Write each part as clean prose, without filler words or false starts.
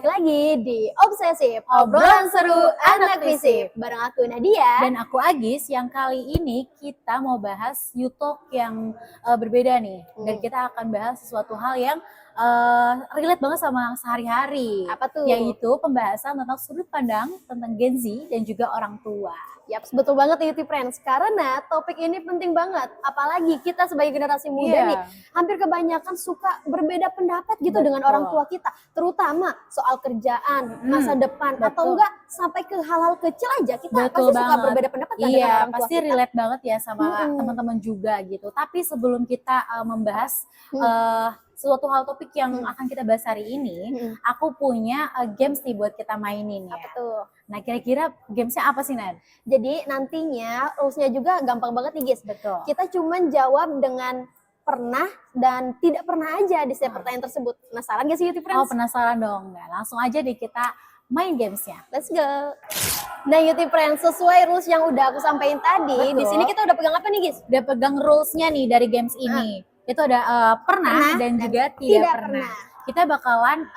lagi di Obsesif, obrolan seru anak visip. Bareng aku Nadia dan aku Agis, yang kali ini kita mau bahas YouTube yang berbeda nih. Dan kita akan bahas sesuatu hal yang relate banget sama sehari-hari. Apa tuh? Yaitu pembahasan tentang sudut pandang tentang Gen Z dan juga orang tua. Yaps, betul banget YouTube Friends. Karena topik ini penting banget. Apalagi kita sebagai generasi muda nih, hampir kebanyakan suka berbeda pendapat gitu dengan orang tua kita. Terutama soal kerjaan, masa depan, atau enggak sampai ke hal-hal kecil aja. Kita pasti suka berbeda pendapat kan dengan orang tua pasti kita. relate banget ya sama teman-teman juga gitu. Tapi sebelum kita membahas suatu hal topik yang akan kita bahas hari ini, aku punya games nih buat kita mainin ya. Apa tuh? Nah, kira-kira gamesnya apa sih, Nan? Jadi nantinya rulesnya juga gampang banget nih guys. Betul. Kita cuman jawab dengan pernah dan tidak pernah aja di setiap pertanyaan tersebut. Penasaran gak sih YouTube Friends? Oh, penasaran dong. Nah, langsung aja deh kita main gamesnya. Let's go. Nah, YouTube Friends, sesuai rules yang udah aku sampaikan tadi, di sini kita udah pegang apa nih guys? Udah pegang rulesnya nih dari games ini. Itu ada pernah dan juga tidak pernah. Kita bakalan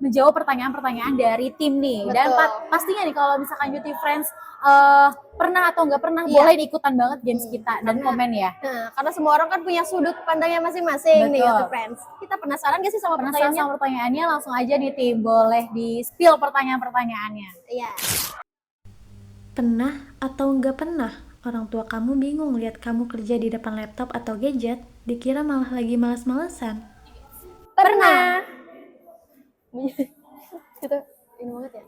menjawab pertanyaan-pertanyaan dari tim nih. Betul. Dan pastinya nih kalau misalkan YouTube Friends pernah atau nggak pernah, boleh ikutan banget games kita dan komen ya. Nah, karena semua orang kan punya sudut pandangnya masing-masing nih YouTube Friends. Kita penasaran gak sih sama pertanyaannya? Sama pertanyaannya, langsung aja nih tim, boleh di-spill pertanyaan-pertanyaannya. Iya. Pernah atau nggak pernah orang tua kamu bingung lihat kamu kerja di depan laptop atau gadget, dikira malah lagi malas-malesan? Pernah. Kita ini banget ya.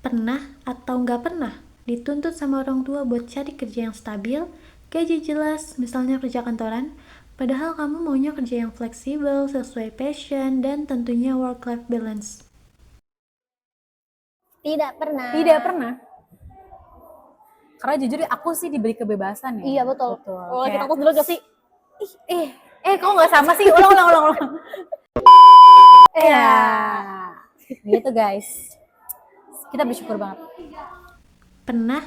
Pernah atau nggak pernah dituntut sama orang tua buat cari kerja yang stabil, gaji jelas, misalnya kerja kantoran, padahal kamu maunya kerja yang fleksibel, sesuai passion, dan tentunya work-life balance? Tidak pernah. Tidak pernah. Karena jujur aku sih diberi kebebasan ya. Iya betul. Oh, kita takut dulu gak sih? Kok nggak sama sih? Ulang. Ya, gitu guys. Kita bersyukur banget. Pernah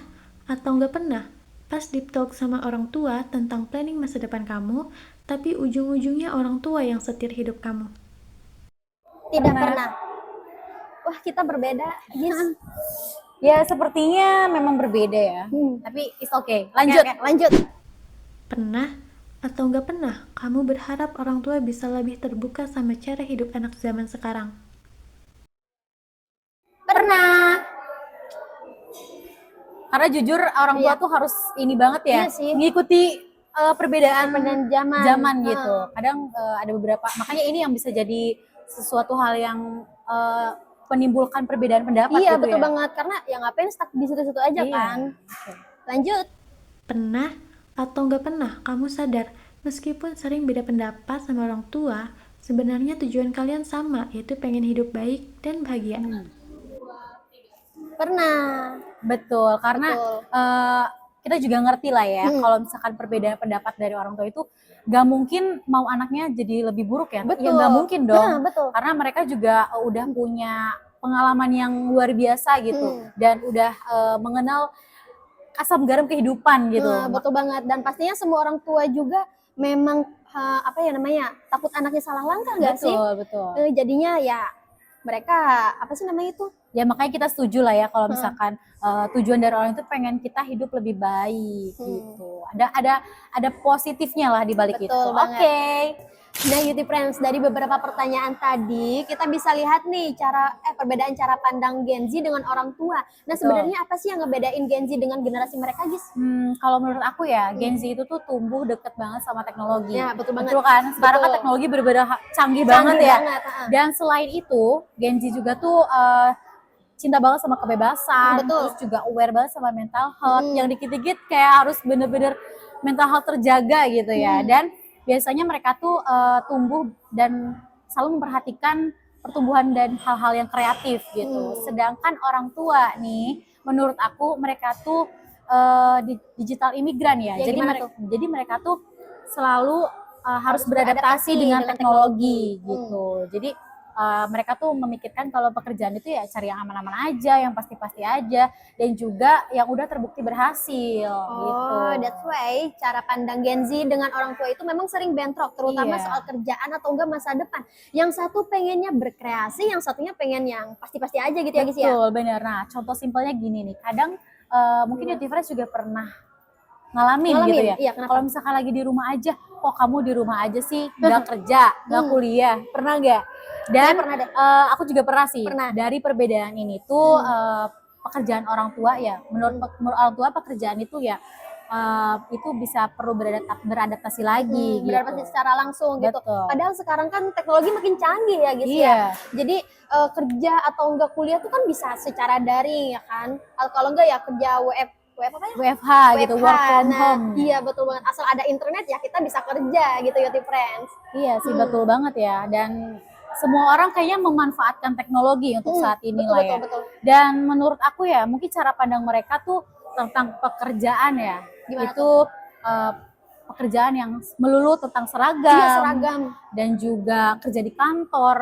atau nggak pernah pas deep talk sama orang tua tentang planning masa depan kamu, tapi ujung-ujungnya orang tua yang setir hidup kamu? Tidak pernah. Wah, kita berbeda. Yes. Ya, sepertinya memang berbeda ya. Tapi it's okay. Lanjut. Lanjut. Pernah atau nggak pernah kamu berharap orang tua bisa lebih terbuka sama cara hidup anak zaman sekarang? Pernah. Karena jujur orang tua tuh harus ini banget ya, mengikuti perbedaan zaman gitu. Kadang ada beberapa, makanya ini yang bisa jadi sesuatu hal yang menimbulkan perbedaan pendapat. Iya, gitu betul ya. banget. Karena ya ngapain stuck di situ-situ aja kan. Lanjut. Pernah atau nggak pernah kamu sadar meskipun sering beda pendapat sama orang tua, sebenarnya tujuan kalian sama, yaitu pengen hidup baik dan bahagia? Pernah. Betul, karena kita juga ngerti lah ya, kalau misalkan perbedaan pendapat dari orang tua itu gak mungkin mau anaknya jadi lebih buruk ya. Betul. Ya gak mungkin dong. Betul. Karena mereka juga udah punya pengalaman yang luar biasa gitu. Dan udah mengenal asam garam kehidupan gitu. Betul banget. Dan pastinya semua orang tua juga memang takut anaknya salah langkah gak sih? Betul. Jadinya ya mereka Ya makanya kita setuju lah ya kalau misalkan tujuan dari orang itu pengen kita hidup lebih baik gitu. Ada positifnya lah di balik itu. Oke. Nah, YouTube Friends, dari beberapa pertanyaan tadi kita bisa lihat nih perbedaan cara pandang Gen Z dengan orang tua. Nah, sebenarnya apa sih yang ngebedain Gen Z dengan generasi mereka, guys? Kalau menurut aku ya, Gen Z itu tuh tumbuh deket banget sama teknologi. Ya, betul banget. Betul kan? Sekarang kan teknologi bener-bener canggih banget ya. Dan selain itu, Gen Z juga tuh cinta banget sama kebebasan, terus juga aware banget sama mental health, yang dikit-dikit kayak harus bener-bener mental health terjaga gitu ya. Dan biasanya mereka tuh tumbuh dan selalu memperhatikan pertumbuhan dan hal-hal yang kreatif gitu. Sedangkan orang tua nih, menurut aku mereka tuh digital imigran ya. Jadi mereka tuh selalu harus beradaptasi dengan teknologi gitu. Jadi mereka tuh memikirkan kalau pekerjaan itu ya cari yang aman-aman aja, yang pasti-pasti aja, dan juga yang udah terbukti berhasil gitu. That's why cara pandang Gen Z dengan orang tua itu memang sering bentrok, terutama Iya. soal kerjaan atau enggak masa depan. Yang satu pengennya berkreasi, yang satunya pengen yang pasti-pasti aja gitu ya guys ya. Betul, bener. Nah, contoh simpelnya gini nih, kadang mungkin Youtifresh juga pernah ngalamin gitu ya. Iya, kenapa? Kalau misalkan lagi di rumah aja, kok kamu di rumah aja sih, nggak kerja, nggak kuliah, pernah nggak? Dan Saya pernah deh. aku juga pernah sih. Pernah. Dari perbedaan ini tuh pekerjaan orang tua ya, menurut orang tua pekerjaan itu ya itu bisa perlu beradaptasi lagi gitu. Beradaptasi secara langsung gitu. Betul. Padahal sekarang kan teknologi makin canggih ya guys Iya. ya. Jadi kerja atau enggak kuliah tuh kan bisa secara daring ya kan. Atau kalau enggak ya kerja WF apa ya? WFH gitu, work from home. Iya betul banget. Asal ada internet ya kita bisa kerja gitu Yoti Friends. Iya sih, betul banget ya. Dan semua orang kayaknya memanfaatkan teknologi untuk saat ini lah ya. Betul. Dan menurut aku ya, mungkin cara pandang mereka tuh tentang pekerjaan ya, Gimana itu pekerjaan yang melulu tentang seragam, Iya seragam. dan juga kerja di kantor.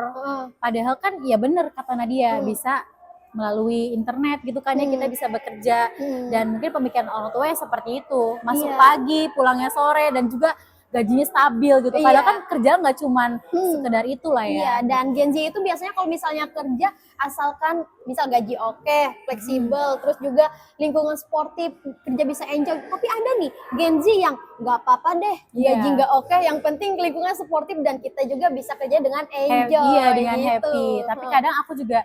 Padahal kan ya bener kata Nadia, bisa melalui internet gitu kan ya kita bisa bekerja. Dan mungkin pemikiran orang tua ya seperti itu, masuk pagi, pulangnya sore, dan juga gajinya stabil gitu. Padahal kan kerja nggak cuman sekedar itulah ya. Iya, dan Gen Z itu biasanya kalau misalnya kerja asalkan misal gaji oke, fleksibel, terus juga lingkungan sportif, kerja bisa enjoy. Tapi ada nih Gen Z yang nggak apa-apa deh, gaji nggak oke, yang penting lingkungan sportif dan kita juga bisa kerja dengan enjoy. Iya, dengan gitu. happy. Tapi kadang aku juga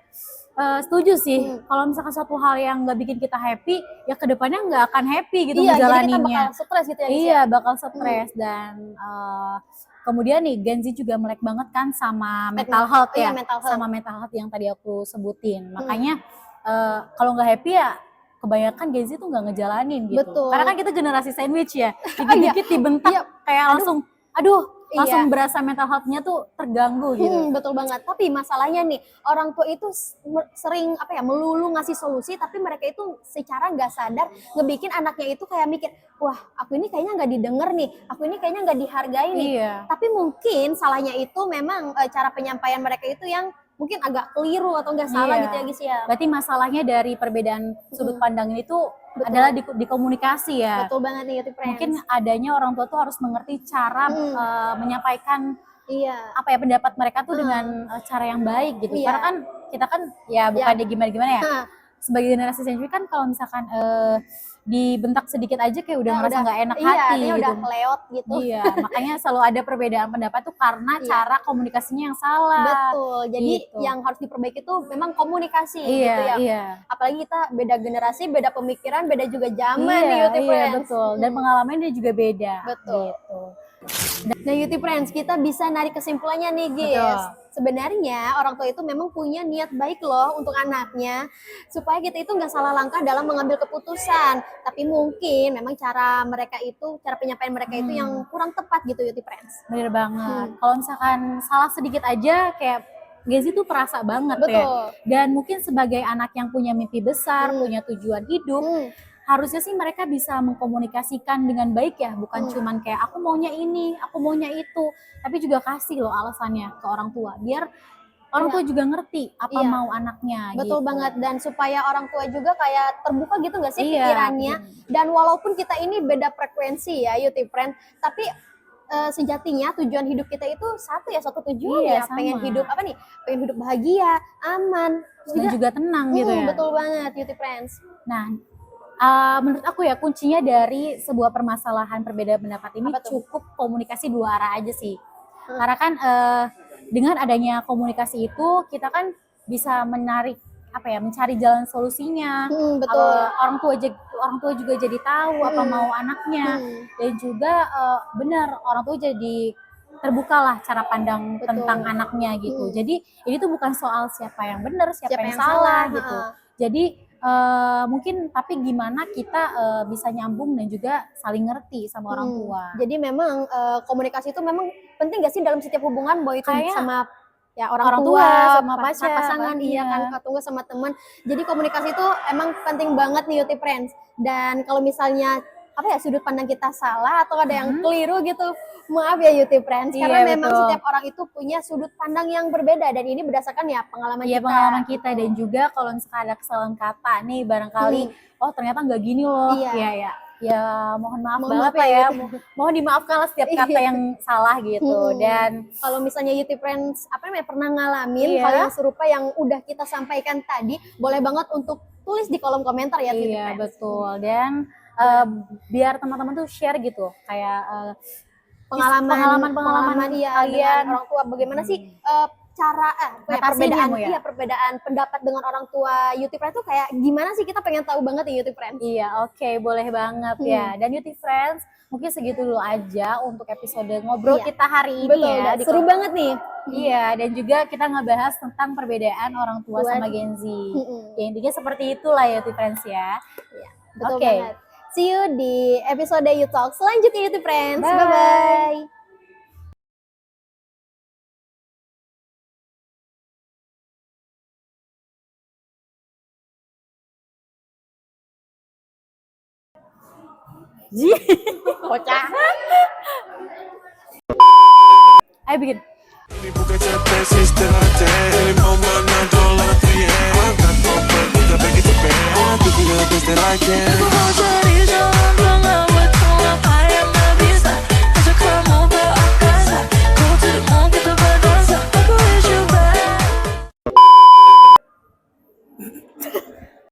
setuju sih, kalau misalkan suatu hal yang nggak bikin kita happy, ya kedepannya nggak akan happy gitu Iya, jadi kita menjalaninya. bakal stres gitu ya. guys, Iya, bakal stres. Dan kemudian nih Gen Z juga melek banget kan sama mental health ya, mental health. sama mental health yang tadi aku sebutin. Makanya kalau nggak happy ya kebanyakan Gen Z tuh nggak ngejalanin gitu. Betul. Karena kan kita generasi sandwich ya, dikit-dikit dibentak kayak langsung, langsung berasa mental health-nya tuh terganggu gitu. Betul banget. Tapi masalahnya nih, orang tua itu sering melulu ngasih solusi, tapi mereka itu secara nggak sadar ngebikin anaknya itu kayak mikir, wah aku ini kayaknya nggak didengar nih, aku ini kayaknya nggak dihargai nih. Iya. Tapi mungkin salahnya itu memang cara penyampaian mereka itu yang mungkin agak keliru atau nggak salah gitu ya guys ya. Berarti masalahnya dari perbedaan sudut pandang ini tuh adalah di komunikasi ya. Betul banget nih Yoti Friends. Mungkin adanya orang tua tuh harus mengerti cara menyampaikan pendapat mereka tuh dengan cara yang baik gitu. Iya. Karena kan kita kan ya bukannya gimana-gimana ya. Sebagai generasi sendiri kan kalau misalkan dibentak sedikit aja kayak udah merasa nggak enak hati gitu. gitu. Udah keleot gitu. Iya, makanya selalu ada perbedaan pendapat tuh karena cara komunikasinya yang salah. Betul. Jadi gitu. yang harus diperbaiki tuh memang komunikasi Iya, gitu ya. iya. Apalagi kita beda generasi, beda pemikiran, beda juga zaman nih Yoti Iya, Friends. betul. Dan pengalamannya juga beda. Betul. Gitu. Nah Yoti Friends, kita bisa narik kesimpulannya nih guys. Sebenarnya orang tua itu memang punya niat baik loh untuk anaknya, supaya kita itu nggak salah langkah dalam mengambil keputusan. Tapi mungkin memang cara penyampaian mereka itu yang kurang tepat gitu Yoti Friends. Bener banget. Kalau misalkan salah sedikit aja kayak Gezi tuh perasa banget ya. Dan mungkin sebagai anak yang punya mimpi besar, punya tujuan hidup, harusnya sih mereka bisa mengkomunikasikan dengan baik ya, bukan cuman kayak aku maunya ini, aku maunya itu, tapi juga kasih loh alasannya ke orang tua, biar orang tua juga ngerti apa mau anaknya. Betul gitu. banget, dan supaya orang tua juga kayak terbuka gitu nggak sih pikirannya. Dan walaupun kita ini beda frekuensi ya Yoti Friend, tapi sejatinya tujuan hidup kita itu satu tujuan ya, sama. pengen hidup pengen hidup bahagia, aman, dan juga tenang gitu ya. Betul banget Yoti Friends. Nah, menurut aku ya kuncinya dari sebuah permasalahan perbedaan pendapat ini cukup komunikasi dua arah aja sih. Karena kan dengan adanya komunikasi itu kita kan bisa mencari jalan solusinya. Betul. Orang tua juga jadi tahu apa mau anaknya, dan juga benar orang tua jadi terbukalah cara pandang tentang anaknya gitu. Jadi ini tuh bukan soal siapa yang benar, siapa yang salah gitu. Jadi mungkin tapi gimana kita bisa nyambung dan juga saling ngerti sama orang tua. Jadi memang komunikasi itu memang penting gak sih dalam setiap hubungan, mau itu sama orang tua, sama pasangan, kan, atau sama teman. Jadi komunikasi itu emang penting banget nih Yoti Friends. Dan kalau misalnya apa ya, sudut pandang kita salah atau ada yang keliru gitu. Maaf ya YouTube Friends, karena Iya, memang betul. setiap orang itu punya sudut pandang yang berbeda dan ini berdasarkan ya pengalaman Iya, kita. pengalaman kita dan juga kalau misalkan ada kesalahan kata nih barangkali oh ternyata nggak gini loh. Iya. Iya. Ya mohon maaf Mohon banget maaf lah ya, ya. Mohon dimaafkan lah setiap kata yang salah gitu. Dan Kalau misalnya YouTube Friends apa namanya pernah ngalamin Iya. hal yang serupa yang udah kita sampaikan tadi, boleh banget untuk tulis di kolom komentar ya YouTube iya Friends. betul. Dan biar teman-teman tuh share gitu kayak pengalaman iya kalian. dengan orang tua bagaimana sih cara Ngatasinnya, Mu, ya? perbedaan pendapat dengan orang tua YouTube Friends tuh kayak gimana sih, kita pengen tahu banget nih YouTube Friends. Iya, oke, boleh banget ya. Dan YouTube Friends, mungkin segitu dulu aja untuk episode ngobrol Iya. kita hari ini Betul, ya. seru banget nih. Iya, dan juga kita ngebahas tentang perbedaan orang tua Tua. sama Gen Z. Ya, intinya seperti itulah ya YouTube Friends ya. Iya, betul Oke. banget. See you di episode You Talk selanjutnya YouTube Friends. Bye. Bye-bye. Kocak. Ayo bikin. Porque te persiste la tele, mama, no, don't let me in. I got no purpose, I beg you to pay. I think you know this that I can.